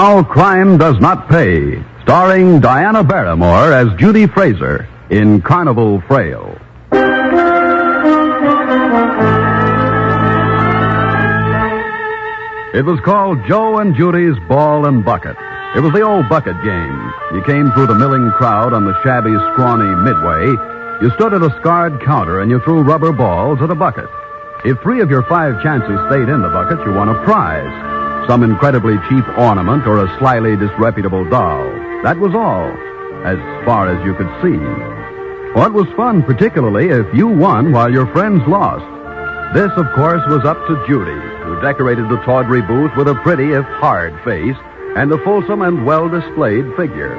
now Crime Does Not Pay, starring Diana Barrymore as Judy Fraser in Carnival Frail. It was called Joe and Judy's Ball and Bucket. It was the old bucket game. You came through the milling crowd on the shabby, scrawny Midway. You stood at a scarred counter and you threw rubber balls at a bucket. If 3 of your 5 chances stayed in the bucket, you won a prize. Some incredibly cheap ornament or a slyly disreputable doll. That was all, as far as you could see. Well, it was fun, particularly if you won while your friends lost. This, of course, was up to Judy, who decorated the tawdry booth with a pretty, if hard, face and a fulsome and well-displayed figure.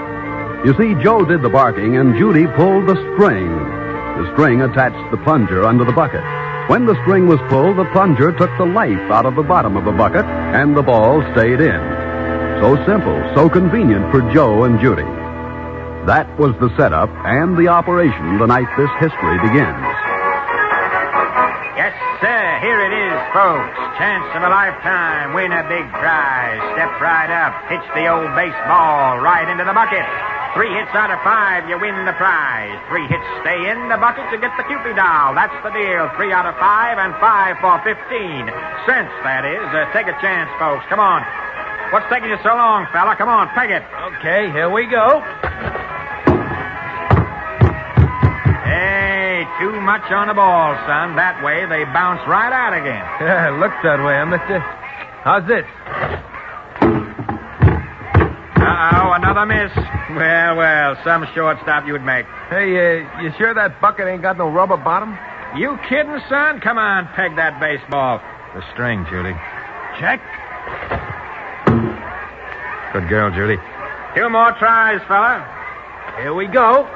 You see, Joe did the barking and Judy pulled the string. The string attached the plunger under the bucket. When the string was pulled, the plunger took the life out of the bottom of the bucket, and the ball stayed in. So simple, so convenient for Joe and Judy. That was the setup and the operation the night this history begins. Yes, sir, here it is, folks. Chance of a lifetime. Win a big prize. Step right up. Pitch the old baseball right into the bucket. 3 hits out of 5, you win the prize. 3 hits stay in the bucket, you get the Cupid doll. That's the deal. 3 out of 5 and 5 for 15 cents, that is. Take a chance, folks. Come on. What's taking you so long, fella? Come on, peg it. Okay, here we go. Hey, too much on the ball, son. That way, they bounce right out again. Yeah, it looks that way, mister. How's this? Uh-oh, another miss. Well, some shortstop you'd make. Hey, you sure that bucket ain't got no rubber bottom? You kidding, son? Come on, peg that baseball. The string, Judy. Check. Good girl, Judy. 2 more tries, fella. Here we go.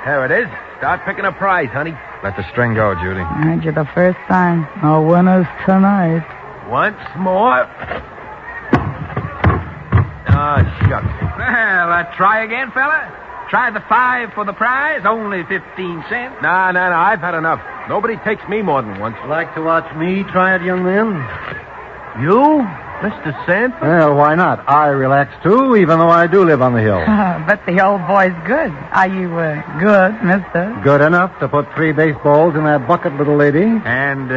There it is. Start picking a prize, honey. Let the string go, Judy. Aren't you the first time? No winners tonight. Once more. Oh, shucks. Well, try again, fella. Try the 5 for the prize. Only 15 cents. No. I've had enough. Nobody takes me more than once. Like to watch me try it, young man? You? Mr. Sanford? Well, why not? I relax, too, even though I do live on the hill. But the old boy's good. Are you, good, mister? Good enough to put 3 baseballs in that bucket, little lady? And,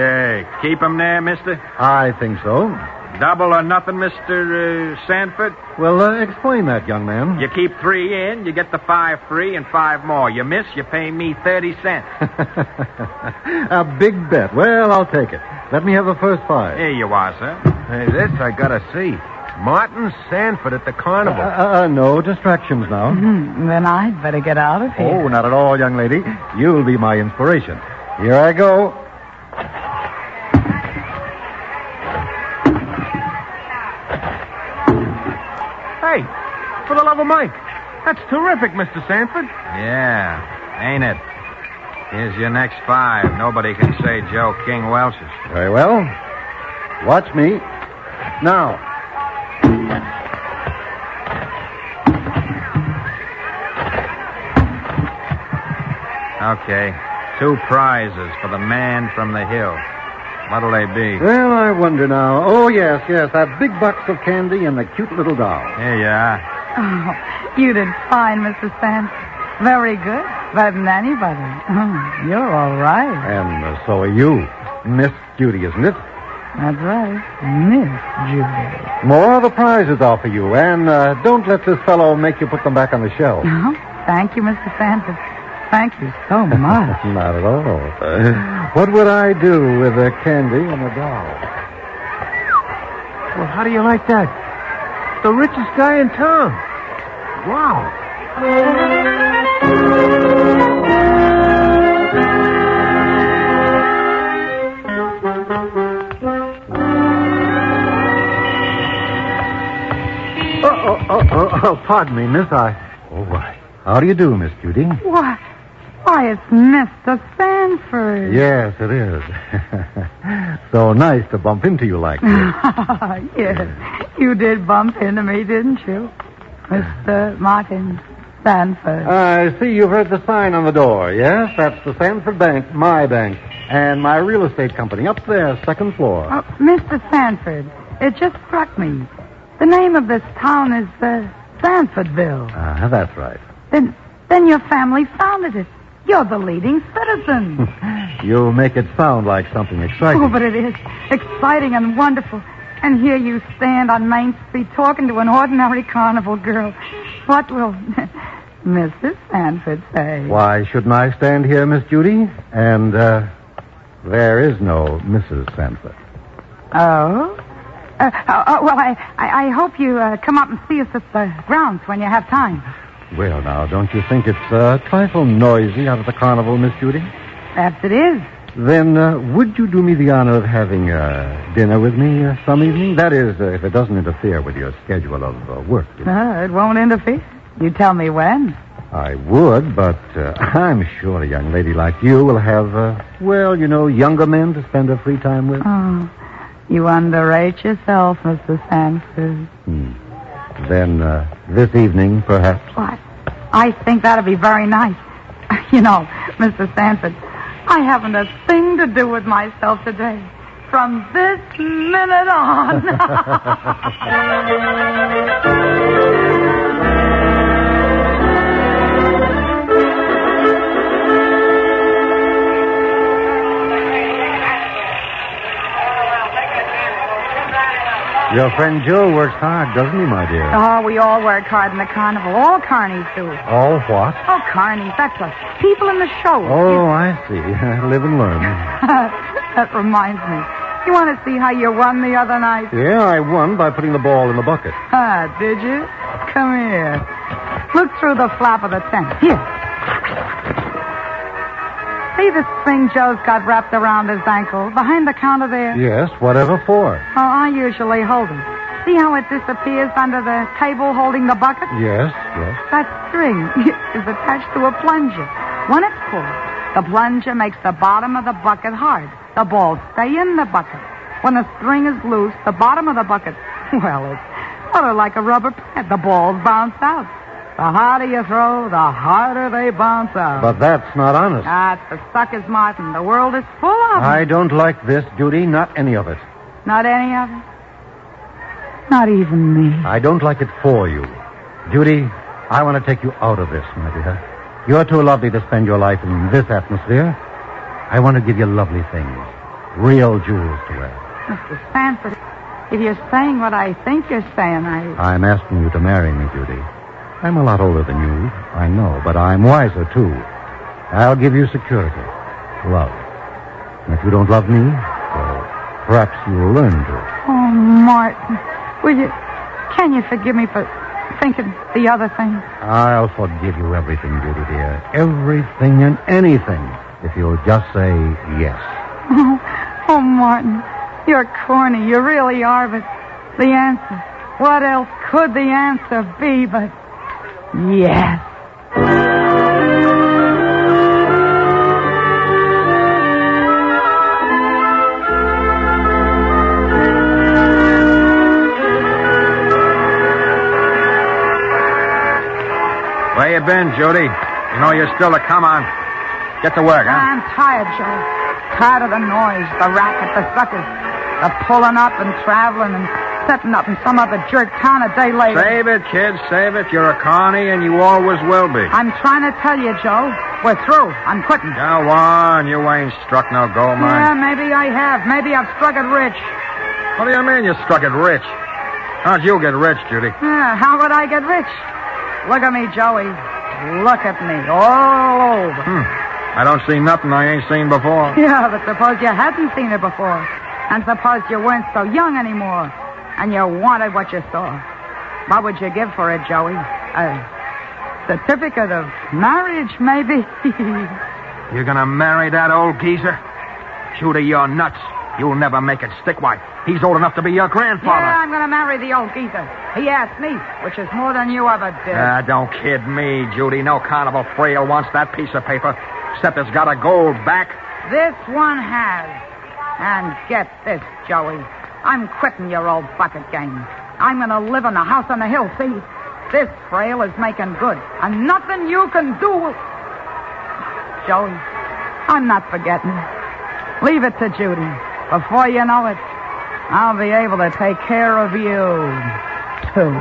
keep 'em there, mister? I think so. Double or nothing, Mr. Sanford? Well, explain that, young man. You keep 3 in, you get the 5 free and 5 more. You miss, you pay me 30 cents. A big bet. Well, I'll take it. Let me have the first 5. Here you are, sir. Hey, this I gotta see. Martin Sanford at the carnival. No distractions now. Then I'd better get out of here. Oh, not at all, young lady. You'll be my inspiration. Here I go. Hey, for the love of Mike. That's terrific, Mr. Sanford. Yeah, ain't it? Here's your next 5. Nobody can say Joe King Welch's. Very well. Watch me. Now. Okay, 2 prizes for the man from the hill. What'll they be? Well, I wonder now. Oh, yes, that big box of candy and the cute little doll. Here you are. Oh, you did fine, Mr. Sanford. Very good. Better than anybody. Oh, you're all right. And so are you. Miss Judy, isn't it? That's right. Miss Judy. More of the prizes are for you. And don't let this fellow make you put them back on the shelf. Oh, thank you, Mr. Sanford. Thank you so much. Not at all. What would I do with a candy and a doll? Well, how do you like that? The richest guy in town. Wow. Oh, pardon me, miss. Oh, why? How do you do, Miss Judy? Why, it's Mr. Sanford. Yes, it is. So nice to bump into you like this. Yes, you did bump into me, didn't you? Mr. Martin Sanford. I see you've heard the sign on the door. Yes, that's the Sanford Bank, my bank, and my real estate company up there, second floor. Mr. Sanford, it just struck me. The name of this town is Sanfordville. That's right. Then your family founded it. You're the leading citizen. You make it sound like something exciting. Oh, but it is exciting and wonderful. And here you stand on Main Street talking to an ordinary carnival girl. What will Mrs. Sanford say? Why shouldn't I stand here, Miss Judy? And there is no Mrs. Sanford. Oh? Well, I hope you come up and see us at the grounds when you have time. Well, now, don't you think it's a trifle noisy out at the carnival, Miss Judy? Perhaps it is. Then would you do me the honor of having dinner with me some evening? That is, if it doesn't interfere with your schedule of work. You know. No, it won't interfere. You tell me when. I would, but I'm sure a young lady like you will have, younger men to spend her free time with. Oh, you underrate yourself, Mr. Sanford. Then this evening, perhaps. What? I think that'd be very nice. You know, Mr. Sanford, I haven't a thing to do with myself today. From this minute on. Your friend Joe works hard, doesn't he, my dear? Oh, we all work hard in the carnival. All carnies do. All what? Oh, carnies, that's us. People in the show. Oh, I see. Live and learn. That reminds me. You want to see how you won the other night? Yeah, I won by putting the ball in the bucket. Did you? Come here. Look through the flap of the tent. Here. See the string Joe's got wrapped around his ankle behind the counter there? Yes, whatever for? Oh, I usually hold it. See how it disappears under the table holding the bucket? Yes. That string is attached to a plunger. When it's pulled, the plunger makes the bottom of the bucket hard. The balls stay in the bucket. When the string is loose, the bottom of the bucket, well, it's sort of like a rubber pad. The balls bounce out. The harder you throw, the harder they bounce out. But that's not honest. That's the suckers, Martin. The world is full of them. I don't like this, Judy. Not any of it. Not any of it? Not even me. I don't like it for you. Judy, I want to take you out of this, my dear. You're too lovely to spend your life in this atmosphere. I want to give you lovely things. Real jewels to wear. Mr. Sanford, if you're saying what I think you're saying, I'm asking you to marry me, Judy. I'm a lot older than you, I know, but I'm wiser, too. I'll give you security, love. And if you don't love me, well, perhaps you'll learn to. Oh, Martin, can you forgive me for thinking the other thing? I'll forgive you everything, Judy, dear. Everything and anything, if you'll just say yes. Oh, Martin, you're corny. You really are, but the answer, what else could the answer be but yes? Where you been, Judy? You know you're still to come on. Get to work, huh? I'm tired, Joe. Tired of the noise, the racket, the suckers, the pulling up and traveling and setting up in some other jerk town a day later. Save it, kid, save it. You're a carny and you always will be. I'm trying to tell you, Joe. We're through. I'm quitting. Go on. You ain't struck no gold mine. Yeah, maybe I have. Maybe I've struck it rich. What do you mean you struck it rich? How'd you get rich, Judy? How would I get rich? Look at me, Joey. Look at me. All over. I don't see nothing I ain't seen before. Yeah, but suppose you hadn't seen it before. And suppose you weren't so young anymore. And you wanted what you saw. What would you give for it, Joey? A certificate of marriage, maybe? You're gonna marry that old geezer? Judy, you're nuts. You'll never make it stick. Why, he's old enough to be your grandfather. Yeah, I'm gonna marry the old geezer. He asked me, which is more than you ever did. Don't kid me, Judy. No carnival frail wants that piece of paper, except it's got a gold back. This one has. And get this, Joey. I'm quitting your old bucket game. I'm going to live in a house on the hill, see? This frail is making good, and nothing you can do will... Joey, I'm not forgetting. Leave it to Judy. Before you know it, I'll be able to take care of you. too.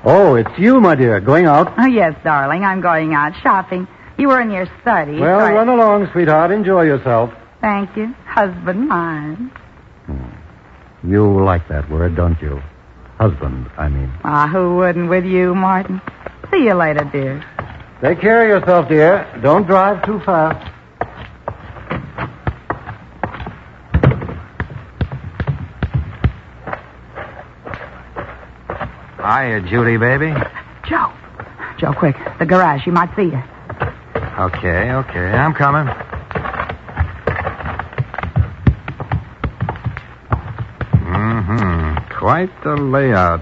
Oh, it's you, my dear, going out. Oh, yes, darling. I'm going out shopping. You were in your study. Well, so run along, sweetheart. Enjoy yourself. Thank you. Husband mine. You like that word, don't you? Husband, I mean. Ah, who wouldn't with you, Martin? See you later, dear. Take care of yourself, dear. Don't drive too fast. Hiya, Judy, baby. Joe. Joe, quick. The garage. She might see you. Okay. I'm coming. Quite the layout.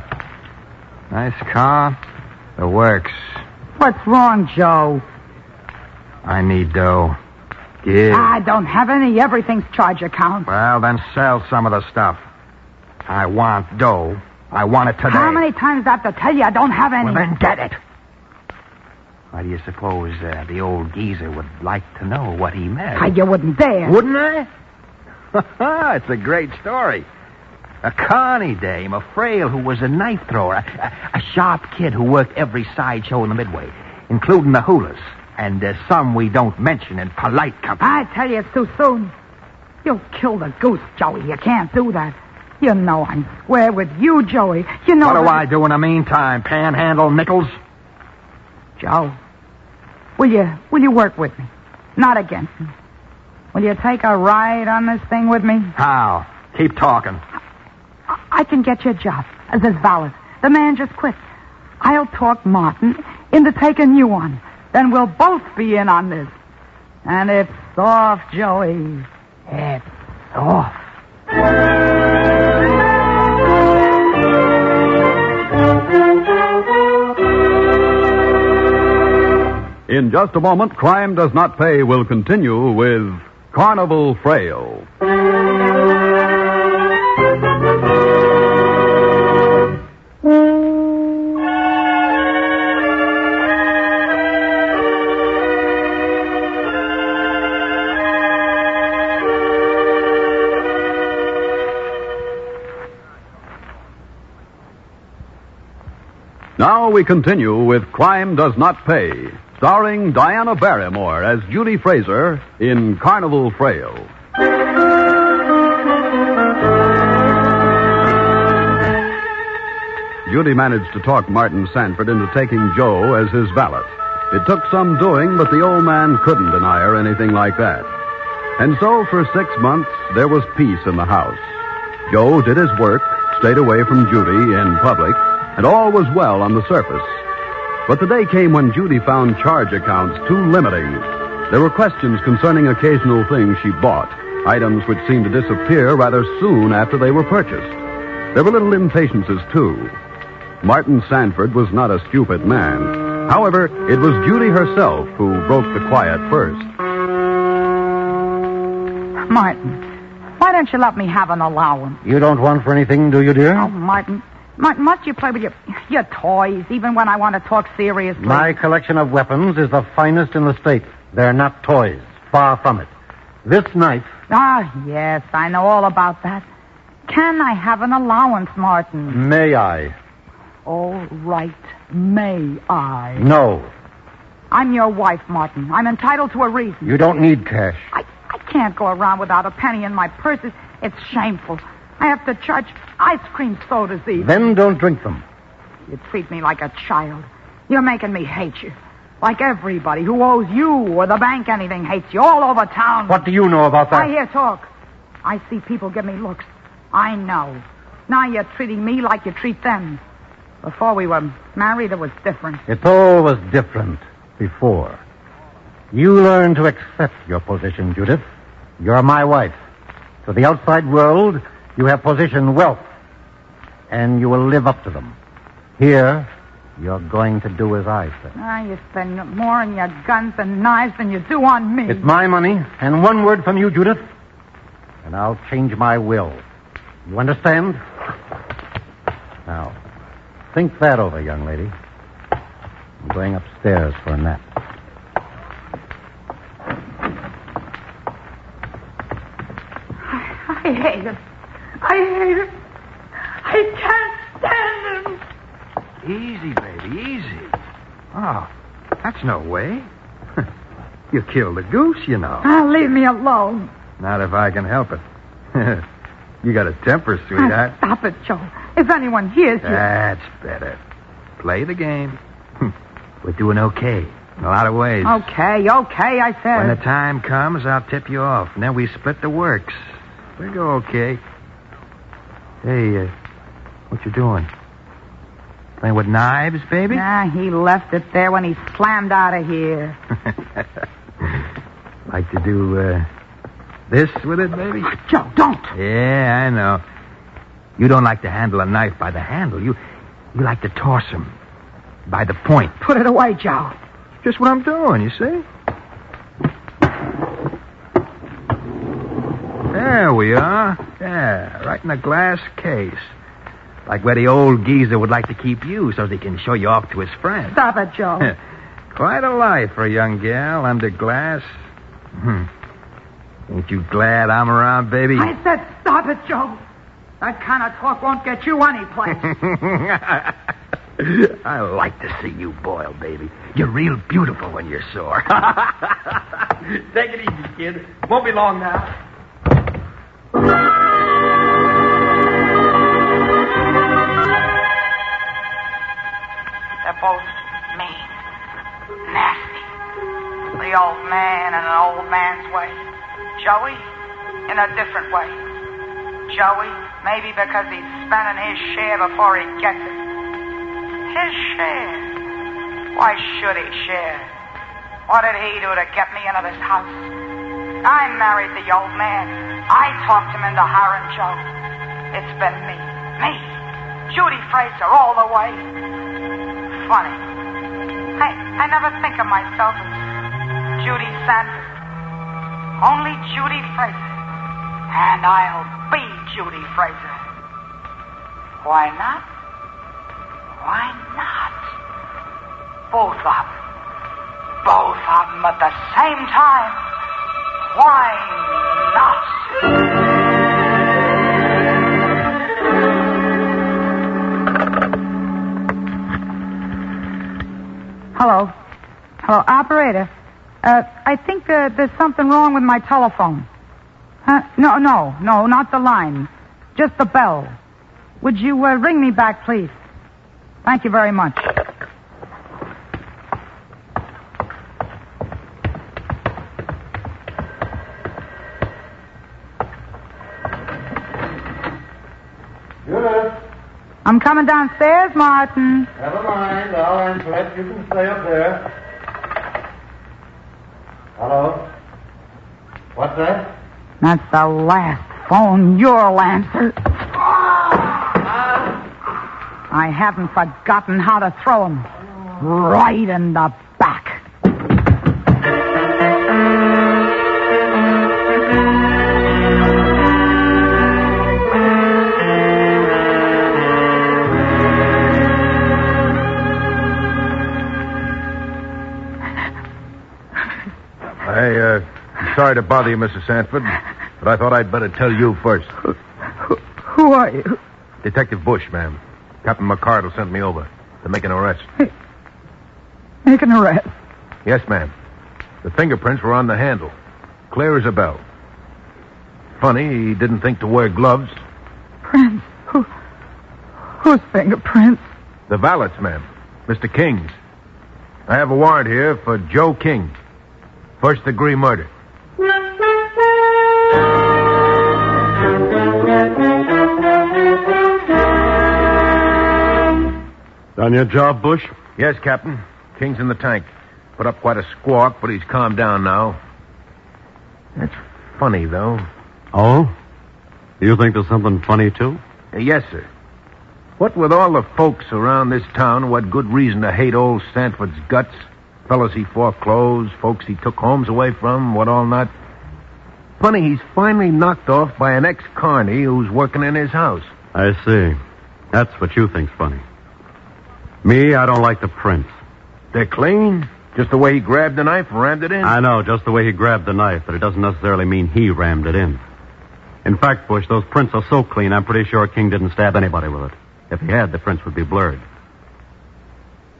Nice car. The works. What's wrong, Joe? I need dough. Give. I don't have any. Everything's charge account. Well, then sell some of the stuff. I want dough. I want it today. How many times do I have to tell you I don't have any? Well, then get it. Why do you suppose the old geezer would like to know what he meant? You wouldn't dare. Wouldn't I? It's a great story. A Connie dame, a frail who was a knife thrower, a sharp kid who worked every sideshow in the Midway, including the Hulas, and some we don't mention in polite company. I tell you, it's too soon. You'll kill the goose, Joey. You can't do that. You know I'm square with you, Joey. You know what do I do in the meantime? Panhandle nickels? Joe, will you work with me? Not against me. Will you take a ride on this thing with me? How? Keep talking. I can get you a job as his valet. The man just quit. I'll talk Martin into taking you on. Then we'll both be in on this. And it's soft, Joey. It's soft. In just a moment, Crime Does Not Pay will continue with Carnival Frail. Now we continue with Crime Does Not Pay, starring Diana Barrymore as Judy Fraser in Carnival Frail. Judy managed to talk Martin Sanford into taking Joe as his valet. It took some doing, but the old man couldn't deny her anything like that. And so for 6 months, there was peace in the house. Joe did his work, stayed away from Judy in public, and all was well on the surface. But the day came when Judy found charge accounts too limiting. There were questions concerning occasional things she bought, items which seemed to disappear rather soon after they were purchased. There were little impatiences, too. Martin Sanford was not a stupid man. However, it was Judy herself who broke the quiet first. Martin, why don't you let me have an allowance? You don't want for anything, do you, dear? Oh, Martin, must you play with your toys, even when I want to talk seriously? My collection of weapons is the finest in the state. They're not toys. Far from it. This knife... Ah, yes, I know all about that. Can I have an allowance, Martin? May I? All right, may I? No. I'm your wife, Martin. I'm entitled to a reason. You don't need cash. I can't go around without a penny in my purse. It's shameful. I have to charge ice cream sodas even. Then don't drink them. You treat me like a child. You're making me hate you. Like everybody who owes you or the bank anything hates you all over town. What do you know about that? I hear talk. I see people give me looks. I know. Now you're treating me like you treat them. Before we were married, it was different. It all was different before. You learned to accept your position, Judith. You're my wife. To the outside world, you have position, wealth, and you will live up to them. Here, you're going to do as I say. You spend more on your guns and knives than you do on me. It's my money, and one word from you, Judith, and I'll change my will. You understand? Now, Think that over, young lady. I'm going upstairs for a nap. I hate him. I hate him. I can't stand him. Easy, baby, easy. Oh, that's no way. You killed a goose, you know. Leave me alone. Not if I can help it. You got a temper, sweetheart. Stop it, Joe. If anyone hears you... That's better. Play the game. We're doing okay in a lot of ways. Okay, I said. When the time comes, I'll tip you off, and then we split the works. We go okay. Hey, what you doing? Playing with knives, baby? Nah, he left it there when he slammed out of here. Like to do this with it, baby? Joe, don't. Yeah, I know. You don't like to handle a knife by the handle. You like to toss him by the point. Put it away, Joe. Just what I'm doing, you see? There we are. Yeah, right in a glass case. Like where the old geezer would like to keep you so he can show you off to his friends. Stop it, Joe. Quite a life for a young gal under glass. Ain't you glad I'm around, baby? I said stop it, Joe. That kind of talk won't get you anyplace. I like to see you boil, baby. You're real beautiful when you're sore. Take it easy, kid. Won't be long now. They're both mean, nasty. The old man in an old man's way. Joey in a different way. Joey, maybe because he's spending his share before he gets it. His share? Why should he share? What did he do to get me into this house? I married the old man. I talked him into hiring Joe. It's been me, Judy Fraser, all the way. Funny. I never think of myself as Judy Sanford. Only Judy Fraser. And I'll be Judy Fraser. Why not? Why not? Both of them. Both of them at the same time. Why not? Hello. Hello, operator. I think there's something wrong with my telephone. No, not the line. Just the bell. Would you ring me back, please? Thank you very much. Judith. I'm coming downstairs, Martin. Never mind. I'll answer it. You can stay up there. Hello? What's that? That's the last phone you'll answer. I haven't forgotten how to throw him. Right in the back. I'm sorry to bother you, Mrs. Sanford, but I thought I'd better tell you first. Who are you? Detective Bush, ma'am. Captain McCardle sent me over to make an arrest. Make an arrest? Yes, ma'am. The fingerprints were on the handle. Clear as a bell. Funny, he didn't think to wear gloves. Prints? Whose fingerprints? The valet's, ma'am. Mr. King's. I have a warrant here for Joe King. First-degree murder. Done your job, Bush? Yes, Captain. King's in the tank. Put up quite a squawk, but he's calmed down now. That's funny, though. Oh? You think there's something funny, too? Yes, sir. What with all the folks around this town who had good reason to hate old Sanford's guts, fellas he foreclosed, folks he took homes away from, what all not. Funny, he's finally knocked off by an ex-carny who's working in his house. I see. That's what you think's funny. Me, I don't like the prints. They're clean? Just the way he grabbed the knife and rammed it in? I know, just the way he grabbed the knife, but it doesn't necessarily mean he rammed it in. In fact, Bush, those prints are so clean, I'm pretty sure King didn't stab anybody with it. If he had, the prints would be blurred.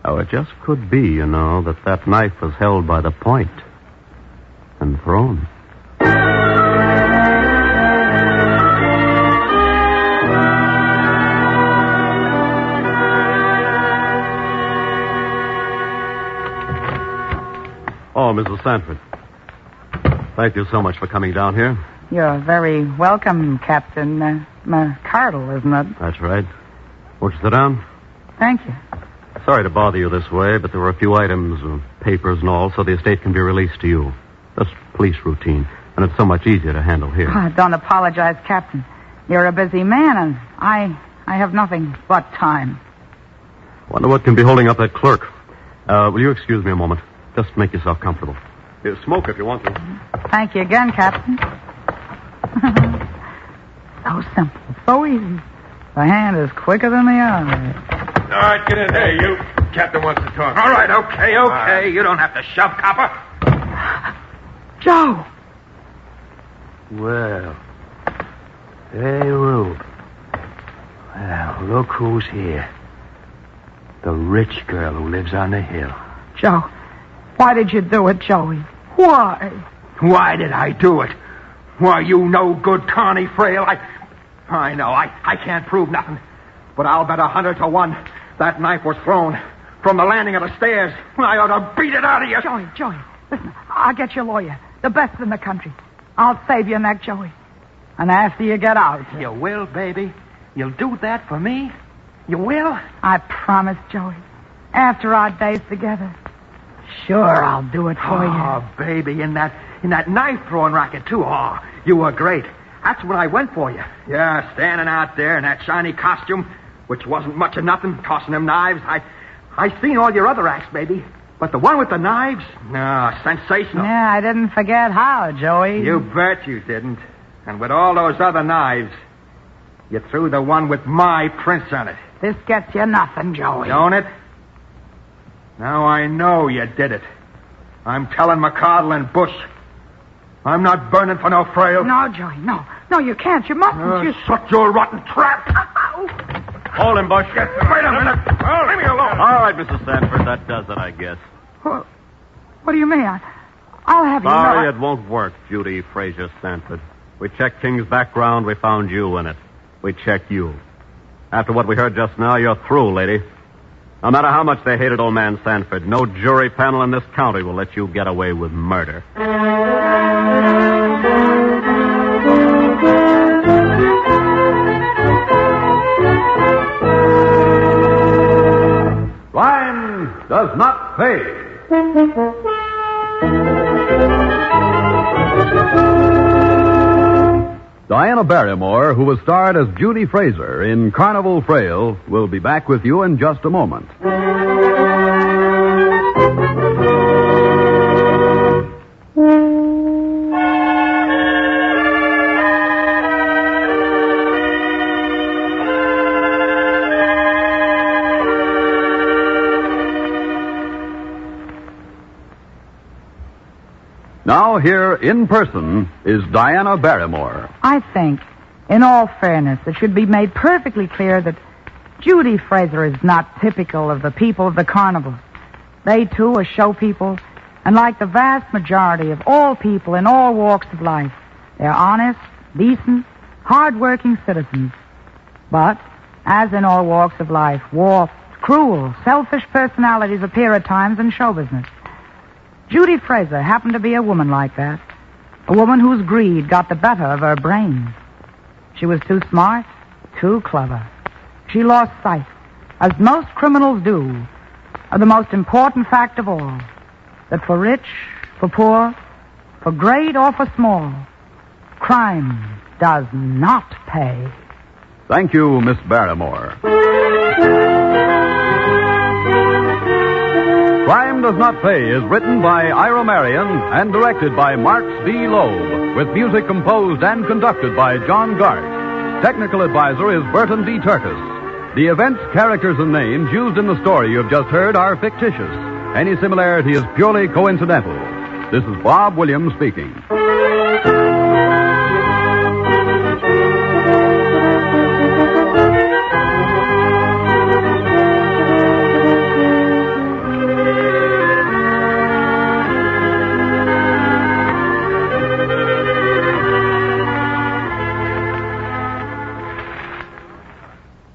Oh, it just could be, you know, that knife was held by the point and thrown. Oh, Mrs. Sanford. Thank you so much for coming down here. You're very welcome, Captain McCardle, isn't it? That's right. Won't you sit down? Thank you. Sorry to bother you this way, but there were a few items, papers and all, so the estate can be released to you. Just police routine, and it's so much easier to handle here. Don't apologize, Captain. You're a busy man, and I have nothing but time. Wonder what can be holding up that clerk. Will you excuse me a moment? Just make yourself comfortable. Here, smoke if you want to. Thank you again, Captain. So simple, so easy. The hand is quicker than the eye. All right, get in there, you. Captain wants to talk. All right, okay. You don't have to shove, copper. Joe! Well, hey, Rube. Well, look who's here. The rich girl who lives on the hill. Joe, why did you do it, Joey? Why? Why did I do it? Why, you no good Connie Frail. I know, I can't prove nothing. But I'll bet 100 to 1 that knife was thrown from the landing of the stairs. I ought to beat it out of you. Joey, listen, I'll get you a lawyer. The best in the country. I'll save your neck, Joey. And after you get out... You will, baby? You'll do that for me? You will? I promise, Joey. After our days together. Sure, I'll do it for you. Oh, baby, in that knife-throwing racket, too. Oh, you were great. That's when I went for you. Yeah, standing out there in that shiny costume, which wasn't much of nothing, tossing them knives. I seen all your other acts, baby. But the one with the knives? No, sensational. Yeah, I didn't forget how, Joey. You bet you didn't. And with all those other knives, you threw the one with my prints on it. This gets you nothing, Joey. Don't it? Now I know you did it. I'm telling McCardle and Bush. I'm not burning for no Frail. No, Joey, no. No, you can't. You mustn't. You shut your rotten trap. Hold him, Bush. Wait a minute. Oh, leave me alone. All right, Mrs. Sanford, that does it, I guess. Well, what do you mean? I'll have you know... Sorry, it won't work, Judy Fraser Sanford. We checked King's background. We found you in it. We checked you. After what we heard just now, you're through, lady. No matter how much they hated old man Sanford, no jury panel in this county will let you get away with murder. Crime does not pay. Diana Barrymore, who was starred as Judy Fraser in Carnival Frail, will be back with you in just a moment. Now, here in person is Diana Barrymore. I think, in all fairness, it should be made perfectly clear that Judy Fraser is not typical of the people of the carnival. They, too, are show people, and like the vast majority of all people in all walks of life, they're honest, decent, hard-working citizens. But, as in all walks of life, warped, cruel, selfish personalities appear at times in show business. Judy Fraser happened to be a woman like that. A woman whose greed got the better of her brains. She was too smart, too clever. She lost sight, as most criminals do, of the most important fact of all, that for rich, for poor, for great or for small, crime does not pay. Thank you, Miss Barrymore. Crime Does Not Pay is written by Ira Marion and directed by Marks D. Loeb, with music composed and conducted by John Garth. Technical advisor is Burton D. Turkis. The events, characters, and names used in the story you have just heard are fictitious. Any similarity is purely coincidental. This is Bob Williams speaking.